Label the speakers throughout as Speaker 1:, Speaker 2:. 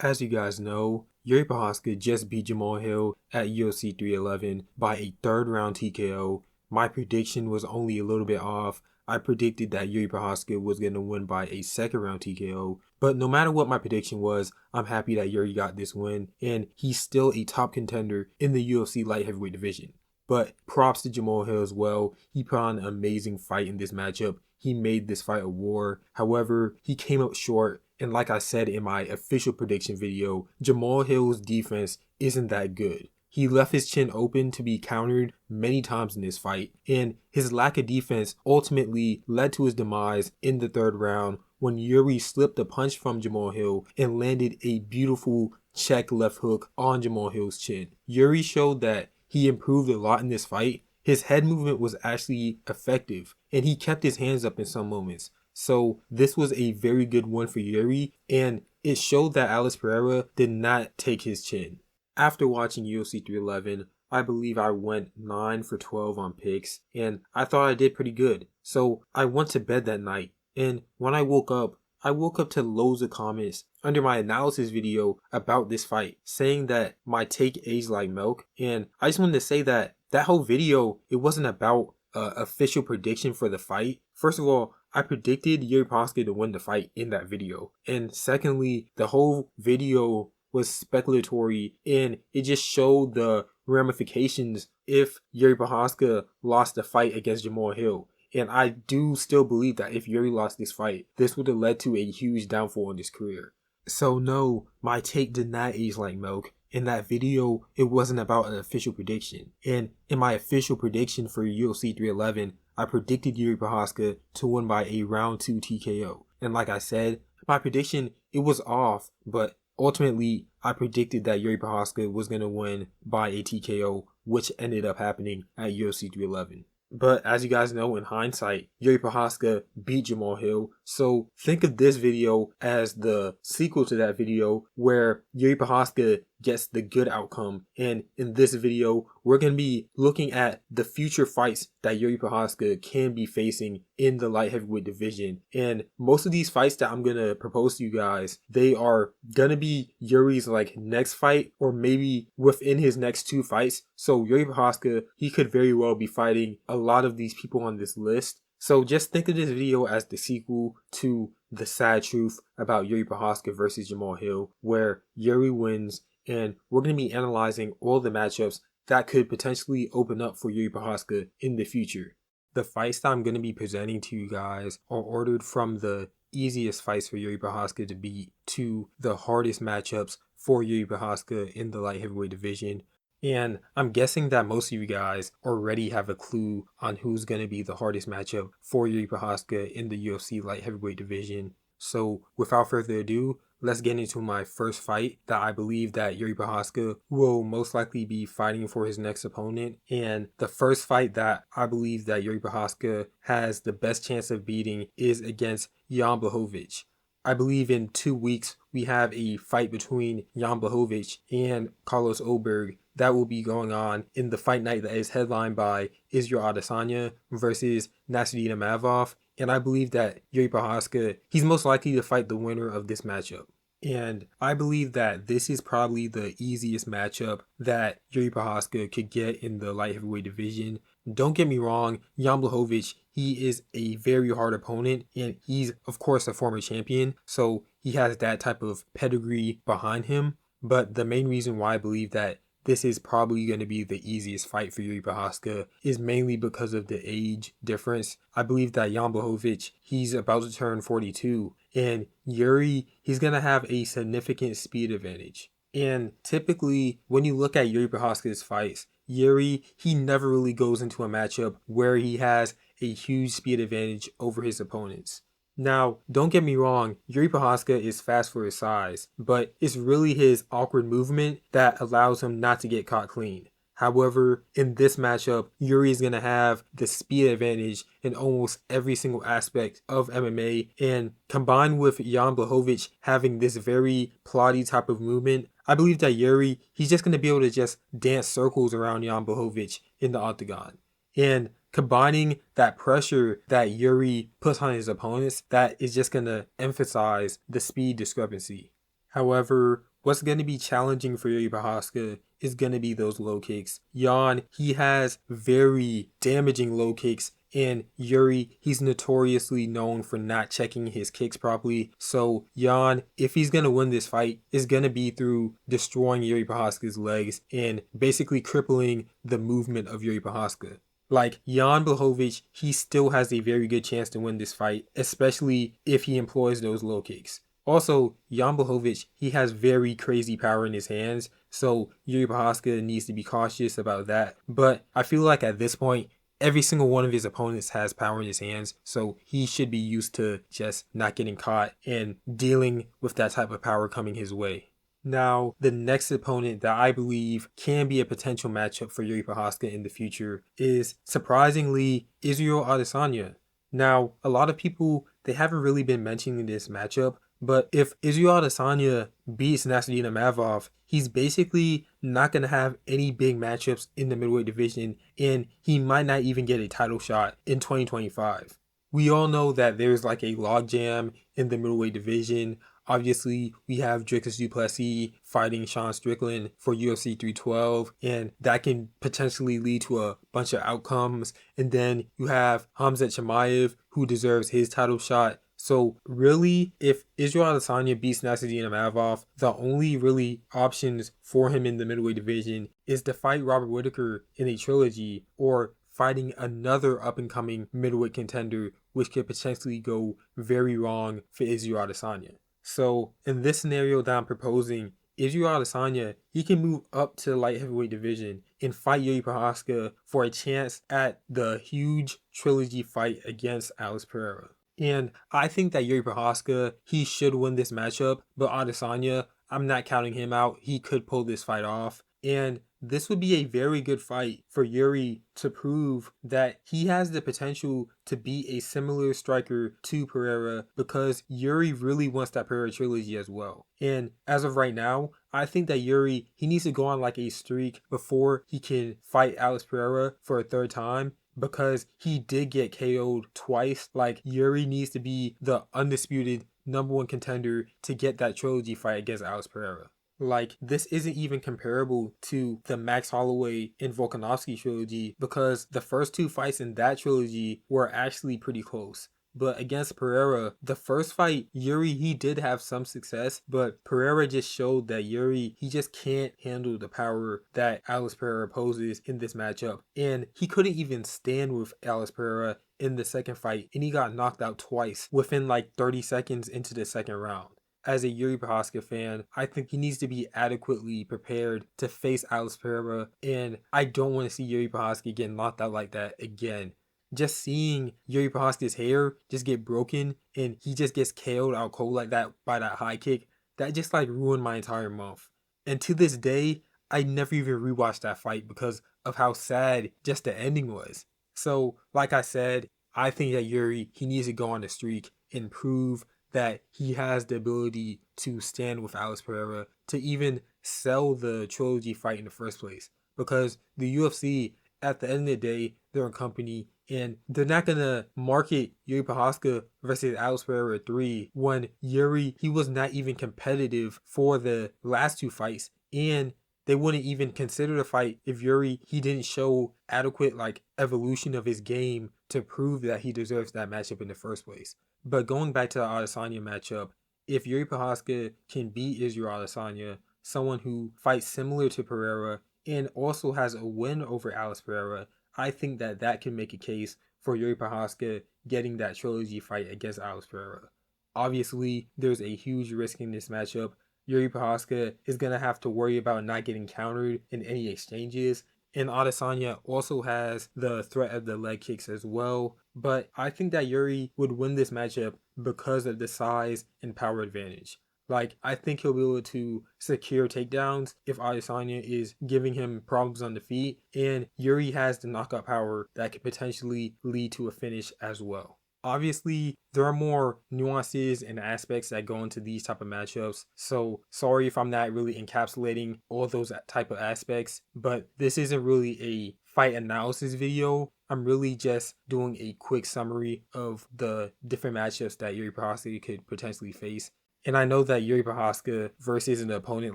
Speaker 1: As you guys know, Jiří Procházka just beat Jamahal Hill at UFC 311 by a third round TKO. My prediction was only a little bit off. I predicted that Jiří Procházka was going to win by a second round TKO. But no matter what my prediction was, I'm happy that Jiri got this win, and he's still a top contender in the UFC light heavyweight division. But props to Jamahal Hill as well. He put on an amazing fight in this matchup. He made this fight a war. However, he came up short. And like I said in my official prediction video, Jamahal Hill's defense isn't that good. He left his chin open to be countered many times in this fight, and his lack of defense ultimately led to his demise in the third round when Jiri slipped a punch from Jamahal Hill and landed a beautiful check left hook on Jamahal Hill's chin. Jiri showed that he improved a lot in this fight. His head movement was actually effective, and he kept his hands up in some moments. So this was a very good one for Jiri, and it showed that Alex Pereira did not take his chin. After watching UFC 311, I believe I went 9 for 12 on picks, and I thought I did pretty good. So I went to bed that night, and when I woke up to loads of comments under my analysis video about this fight, saying that my take aged like milk. And I just wanted to say that whole video, it wasn't about official prediction for the fight. First of all, I predicted Jiří Procházka to win the fight in that video. And secondly, the whole video was speculatory, and it just showed the ramifications if Jiří Procházka lost the fight against Jamahal Hill. And I do still believe that if Jiri lost this fight, this would have led to a huge downfall in his career. So no, my take did not age like milk. In that video, it wasn't about an official prediction. And in my official prediction for UFC 311, I predicted Jiří Procházka to win by a round 2 TKO. And like I said, my prediction, it was off, but ultimately, I predicted that Jiří Procházka was going to win by a TKO, which ended up happening at UFC 311. But as you guys know, in hindsight, Jiří Procházka beat Jamahal Hill. So think of this video as the sequel to that video where Jiří Procházka gets the good outcome. And in this video, we're going to be looking at the future fights that Jiří Procházka can be facing in the light heavyweight division. And most of these fights that I'm going to propose to you guys, they are going to be Jiri's next fight or maybe within his next 2 fights. So Jiří Procházka, he could very well be fighting a lot of these people on this list. So just think of this video as the sequel to the sad truth about Jiří Procházka versus Jamahal Hill, where Jiri wins, and we're going to be analyzing all the matchups that could potentially open up for Jiří Procházka in the future. The fights that I'm going to be presenting to you guys are ordered from the easiest fights for Jiří Procházka to beat to the hardest matchups for Jiří Procházka in the light heavyweight division. And I'm guessing that most of you guys already have a clue on who's going to be the hardest matchup for Jiří Procházka in the UFC light heavyweight division. So without further ado, let's get into my first fight that I believe that Jiří Procházka will most likely be fighting for his next opponent. And the first fight that I believe that Jiří Procházka has the best chance of beating is against Jan Blachowicz. I believe in 2 weeks we have a fight between Jan Blachowicz and Carlos Ulberg that will be going on in the fight night that is headlined by Israel Adesanya versus Nasruddin Imavov. And I believe that Jiří Procházka, he's most likely to fight the winner of this matchup. And I believe that this is probably the easiest matchup that Jiří Procházka could get in the light heavyweight division. Don't get me wrong, Jan Blachowicz, he is a very hard opponent, and he's of course a former champion, so he has that type of pedigree behind him. But the main reason why I believe that this is probably going to be the easiest fight for Jiří Procházka is mainly because of the age difference. I believe that Jan Blachowicz, he's about to turn 42, and Jiri, he's going to have a significant speed advantage. And typically, when you look at Jiří Procházka's fights, Jiri, he never really goes into a matchup where he has a huge speed advantage over his opponents. Now, don't get me wrong, Jiří Procházka is fast for his size, but it's really his awkward movement that allows him not to get caught clean. However, in this matchup, Jiri is going to have the speed advantage in almost every single aspect of MMA, and combined with Jan Blachowicz having this very plotty type of movement, I believe that Jiri, he's just going to be able to just dance circles around Jan Blachowicz in the octagon. And combining that pressure that Jiri puts on his opponents, that is just going to emphasize the speed discrepancy. However, what's going to be challenging for Jiří Procházka is going to be those low kicks. Jan, he has very damaging low kicks, and Jiri, he's notoriously known for not checking his kicks properly. So Jan, if he's going to win this fight, is going to be through destroying Jiří Procházka's legs and basically crippling the movement of Jiří Procházka. Like, Jan Blachowicz, he still has a very good chance to win this fight, especially if he employs those low kicks. Also, Jan Blachowicz, he has very crazy power in his hands, so Jiří Procházka needs to be cautious about that. But I feel like at this point, every single one of his opponents has power in his hands, so he should be used to just not getting caught and dealing with that type of power coming his way. Now, the next opponent that I believe can be a potential matchup for Jiří Procházka in the future is, surprisingly, Israel Adesanya. Now, a lot of people, they haven't really been mentioning this matchup, but if Israel Adesanya beats Nassourdine Imavov, he's basically not going to have any big matchups in the middleweight division, and he might not even get a title shot in 2025. We all know that there's like a logjam in the middleweight division. Obviously, we have Dricus du Plessis fighting Sean Strickland for UFC 312, and that can potentially lead to a bunch of outcomes. And then you have Khamzat Chimaev, who deserves his title shot. So really, if Israel Adesanya beats Nassourdine Imavov, the only really options for him in the middleweight division is to fight Robert Whittaker in a trilogy, or fighting another up-and-coming middleweight contender, which could potentially go very wrong for Israel Adesanya. So in this scenario that I'm proposing, Israel Adesanya, he can move up to the light heavyweight division and fight Jiří Procházka for a chance at the huge trilogy fight against Alex Pereira. And I think that Jiří Procházka, he should win this matchup, but Adesanya, I'm not counting him out. He could pull this fight off. And this would be a very good fight for Jiri to prove that he has the potential to be a similar striker to Pereira, because Jiri really wants that Pereira trilogy as well. And as of right now, I think that Jiri, he needs to go on like a streak before he can fight Alex Pereira for a third time, because he did get KO'd twice. Like, Jiri needs to be the undisputed #1 contender to get that trilogy fight against Alex Pereira. Like, this isn't even comparable to the Max Holloway and Volkanovski trilogy, because the first two fights in that trilogy were actually pretty close. But against Pereira, the first fight, Jiri, he did have some success, but Pereira just showed that Jiri, he just can't handle the power that Alex Pereira poses in this matchup. And he couldn't even stand with Alex Pereira in the second fight, and he got knocked out twice within like 30 seconds into the second round. As a Jiří Procházka fan, I think he needs to be adequately prepared to face Alex Pereira, and I don't want to see Jiří Procházka get knocked out like that again. Just seeing Jiří Procházka's hair just get broken and he just gets KO'd out cold like that by that high kick, that just like ruined my entire month. And to this day, I never even rewatched that fight because of how sad just the ending was. So, like I said, I think that Jiri, he needs to go on the streak and prove that he has the ability to stand with Alex Pereira to even sell the trilogy fight in the first place. Because the UFC, at the end of the day, they're a company, and they're not going to market Jiří Procházka versus Alex Pereira 3 when Jiri, he was not even competitive for the last two fights, and they wouldn't even consider the fight if Jiri, he didn't show adequate like evolution of his game to prove that he deserves that matchup in the first place. But going back to the Adesanya matchup, if Jiří Procházka can beat Israel Adesanya, someone who fights similar to Pereira and also has a win over Alex Pereira, I think that that can make a case for Jiří Procházka getting that trilogy fight against Alex Pereira. Obviously, there's a huge risk in this matchup. Jiří Procházka is going to have to worry about not getting countered in any exchanges, and Adesanya also has the threat of the leg kicks as well. But I think that Jiri would win this matchup because of the size and power advantage. Like, I think he'll be able to secure takedowns if Adesanya is giving him problems on the feet, and Jiri has the knockout power that could potentially lead to a finish as well. Obviously, there are more nuances and aspects that go into these type of matchups, so sorry if I'm not really encapsulating all those type of aspects, but this isn't really a fight analysis video. I'm really just doing a quick summary of the different matchups that Jiří Procházka could potentially face. And I know that Jiří Procházka versus an opponent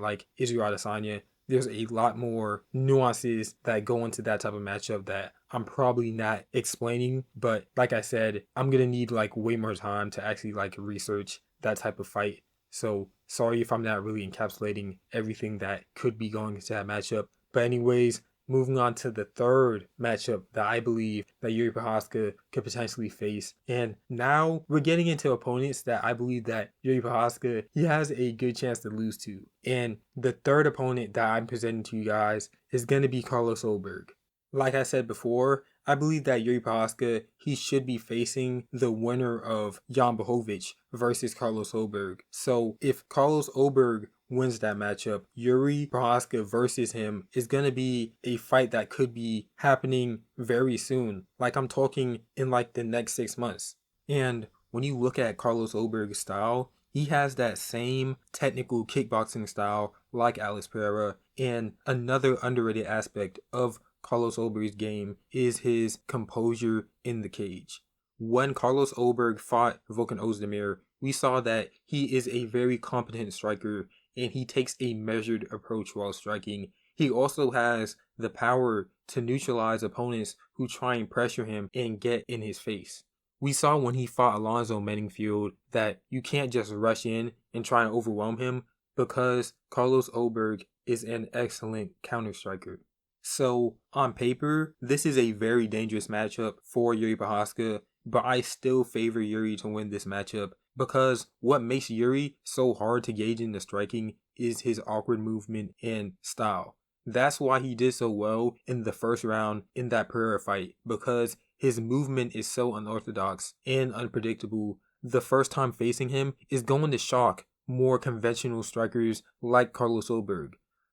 Speaker 1: like Israel Adesanya, there's a lot more nuances that go into that type of matchup that I'm probably not explaining. But like I said, I'm going to need like way more time to actually like research that type of fight. So sorry if I'm not really encapsulating everything that could be going into that matchup. But anyways, moving on to the third matchup that I believe that Jiří Procházka could potentially face. And now we're getting into opponents that I believe that Jiří Procházka, he has a good chance to lose to. And the third opponent that I'm presenting to you guys is going to be Carlos Ulberg. Like I said before, I believe that Jiří Procházka, he should be facing the winner of Jan Blachowicz versus Carlos Ulberg. So if Carlos Ulberg wins that matchup, Jiří Procházka versus him is going to be a fight that could be happening very soon. Like I'm talking in like the next 6 months. And when you look at Carlos Ulberg's style, he has that same technical kickboxing style like Alex Pereira. And another underrated aspect of Carlos Ulberg's game is his composure in the cage. When Carlos Ulberg fought Volkan Ozdemir, we saw that he is a very competent striker and he takes a measured approach while striking. He also has the power to neutralize opponents who try and pressure him and get in his face. We saw when he fought Alonzo Menningfield that you can't just rush in and try and overwhelm him because Carlos Ulberg is an excellent counter striker. So on paper, this is a very dangerous matchup for Jiří Procházka, but I still favor Jiri to win this matchup because what makes Jiri so hard to gauge in the striking is his awkward movement and style. That's why he did so well in the first round in that Pereira fight, because his movement is so unorthodox and unpredictable. The first time facing him is going to shock more conventional strikers like Carlos Ulberg.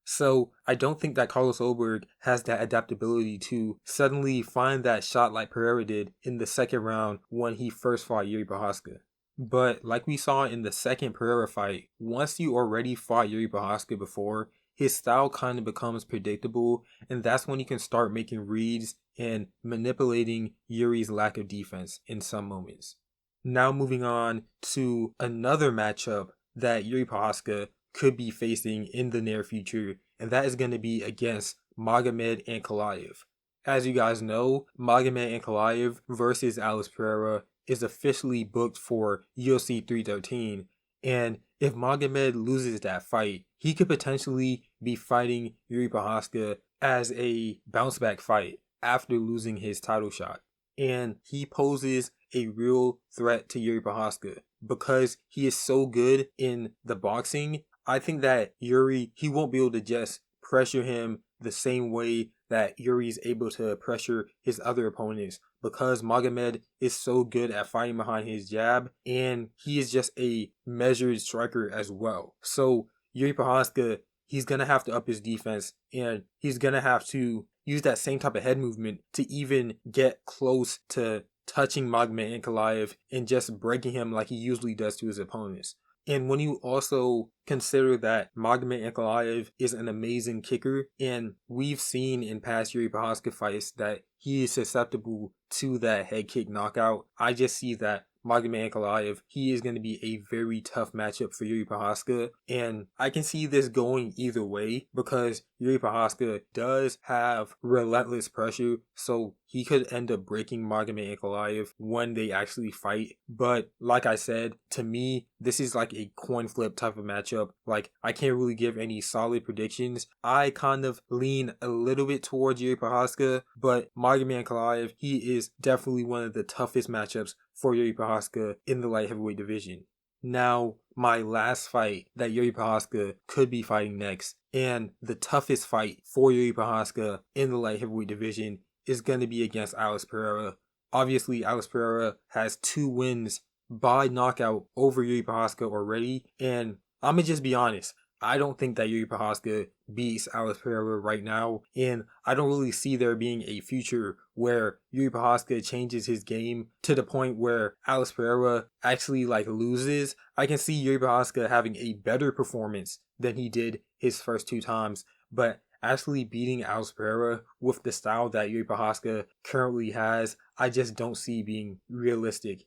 Speaker 1: So I don't think that Carlos Ulberg has that adaptability to suddenly find that shot like Pereira did in the second round when he first fought Jiří Procházka. But like we saw in the second Pereira fight, once you already fought Jiří Procházka before, his style kind of becomes predictable, and that's when you can start making reads and manipulating Yuri's lack of defense in some moments. Now moving on to another matchup that Jiří Procházka could be facing in the near future, and that is going to be against Magomed Ankalaev. As you guys know, Magomed Ankalaev versus Alex Pereira is officially booked for UFC 313, and if Magomed loses that fight, he could potentially be fighting Jiří Procházka as a bounce back fight after losing his title shot. And he poses a real threat to Jiří Procházka because he is so good in the boxing. I think that Jiri, he won't be able to just pressure him the same way that Yuri is able to pressure his other opponents because Magomed is so good at fighting behind his jab and he is just a measured striker as well. So Jiří Procházka, he's going to have to up his defense and he's going to have to use that same type of head movement to even get close to touching Magomed Ankalaev and just breaking him like he usually does to his opponents. And when you also consider that Magomed Ankalaev is an amazing kicker, and we've seen in past Jiří Procházka fights that he is susceptible to that head kick knockout, I just see that Magomed Ankalaev, he is going to be a very tough matchup for Jiří Procházka, and I can see this going either way because Jiří Procházka does have relentless pressure, so he could end up breaking Magomed Ankalaev when they actually fight. But like I said, to me, this is like a coin flip type of matchup. Like, I can't really give any solid predictions. I kind of lean a little bit towards Jiří Procházka, but Magomed Ankalaev, he is definitely one of the toughest matchups for Jiří Procházka in the light heavyweight division. Now, my last fight that Jiří Procházka could be fighting next, and the toughest fight for Jiří Procházka in the light heavyweight division, is going to be against Alex Pereira. Obviously, Alex Pereira has 2 wins by knockout over Jiří Procházka already, and I'm going to just be honest. I don't think that Jiří Procházka beats Alex Pereira right now, and I don't really see there being a future where Jiří Procházka changes his game to the point where Alex Pereira actually loses. I can see Jiří Procházka having a better performance than he did his first 2 times, but actually beating Alex Pereira with the style that Jiří Procházka currently has, I just don't see being realistic.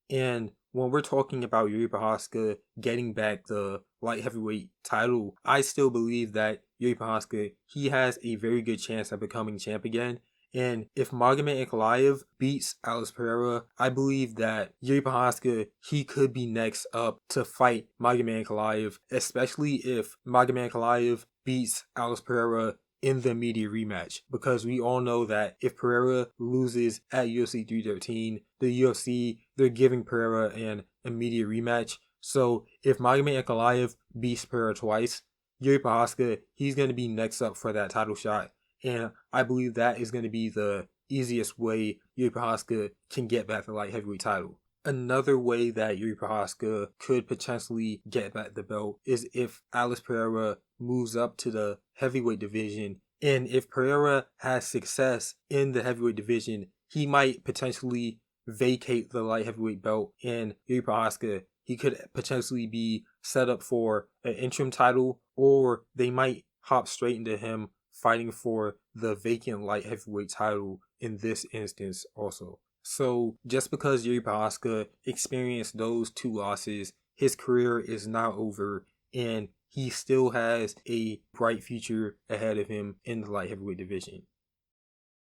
Speaker 1: And when we're talking about Jiří Procházka getting back the light heavyweight title, I still believe that Jiří Procházka, he has a very good chance at becoming champ again. And if Magomed Ankalaev beats Alex Pereira, I believe that Jiří Procházka, he could be next up to fight Magomed Ankalaev, especially if Magomed Ankalaev beats Alex Pereira in the immediate rematch, because we all know that if Pereira loses at UFC 313, the UFC, they're giving Pereira an immediate rematch. So if Magomed Ankalaev beats Pereira twice, Jiří Procházka, he's going to be next up for that title shot. And I believe that is going to be the easiest way Jiří Procházka can get back the light heavyweight title. Another way that Jiří Procházka could potentially get back the belt is if Alex Pereira moves up to the heavyweight division. And if Pereira has success in the heavyweight division, he might potentially vacate the light heavyweight belt. And Jiří Procházka, he could potentially be set up for an interim title, or they might hop straight into him fighting for the vacant light heavyweight title in this instance also. So just because Jiří Procházka experienced those 2 losses, his career is not over, and he still has a bright future ahead of him in the light heavyweight division.